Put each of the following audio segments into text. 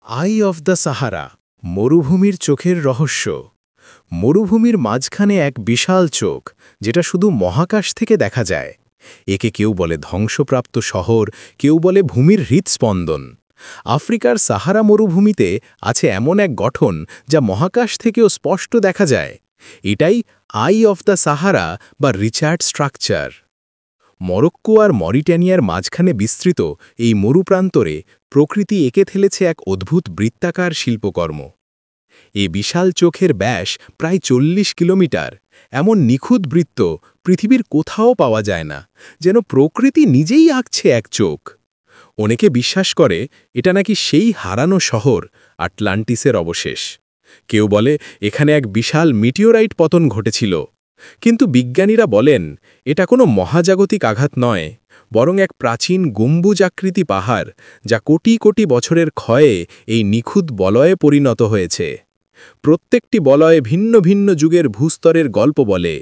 I of the Sahara মরুভূমির চোখের রহস্য। মরুভূমির মাঝখানে এক বিশাল চোখ, যেটা শুধু মহাকাশ থেকে দেখা যায়। একে কেউ বলে ধ্বংসপ্রাপ্ত শহর, কেউ বলে ভূমির হৃৎস্পন্দন। আফ্রিকার সাহারা মরুভূমিতে আছে এমন এক গঠন যা মহাকাশ থেকেও স্পষ্ট দেখা যায়। এটাই আই অফ দ্য সাহারা বা রিচার্ড স্ট্রাকচার। মরক্কো আর মরিটানিয়ার মাঝখানে বিস্তৃত এই মরুপ্রান্তরে প্রকৃতি এঁকে ফেলেছে এক অদ্ভুত বৃত্তাকার শিল্পকর্ম। এই বিশাল চোখের ব্যাস প্রায় 40 কিলোমিটার। এমন নিখুঁত বৃত্ত পৃথিবীর কোথাও পাওয়া যায় না, যেন প্রকৃতি নিজেই আঁকছে এক চোখ। অনেকে বিশ্বাস করে এটা নাকি সেই হারানো শহর আটলান্টিসের অবশেষ। কেউ বলে এখানে এক বিশাল মিটিওরাইট পতন ঘটেছিল। কিন্তু বিজ্ঞানীরা বলেন এটা কোনো মহাজাগতিক আঘাত নয়, বরং এক প্রাচীন গম্বুজাকৃতি পাহাড়, যা কোটি কোটি বছরের ক্ষয়ে এই নিখুঁত বলয়ে পরিণত হয়েছে। প্রত্যেকটি বলয়ে ভিন্ন ভিন্ন যুগের ভূস্তরের গল্প বলে,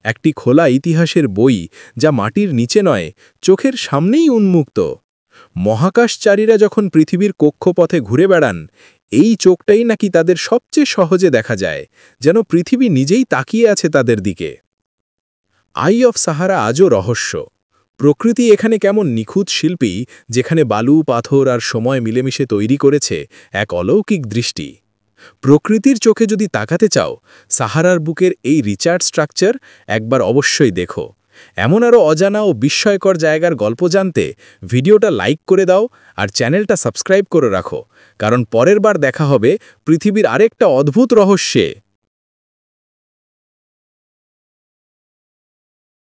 একটি খোলা ইতিহাসের বই যা মাটির নিচে নয়, চোখের সামনেই উন্মুক্ত। মহাকাশচারীরা যখন পৃথিবীর কক্ষপথে ঘুরে বেড়ান, এই চোখটাই নাকি তাদের সবচেয়ে সহজে দেখা যায়, যেন পৃথিবী নিজেই তাকিয়ে আছে তাদের দিকে। আই অফ সাহারা আজও রহস্য। প্রকৃতি এখানে কেমন নিখুঁত শিল্পী, যেখানে বালু, পাথর আর সময় মিলেমিশে তৈরি করেছে এক অলৌকিক দৃষ্টি। প্রকৃতির চোখে যদি তাকাতে চাও, সাহারার বুকের এই রিচার্ড স্ট্রাকচার একবার অবশ্যই দেখো। এমন আরও অজানা ও বিস্ময়কর জায়গার গল্প জানতে ভিডিওটা লাইক করে দাও আর চ্যানেলটা সাবস্ক্রাইব করে রাখো, কারণ পরের বার দেখা হবে পৃথিবীর আরেকটা অদ্ভুত রহস্যে।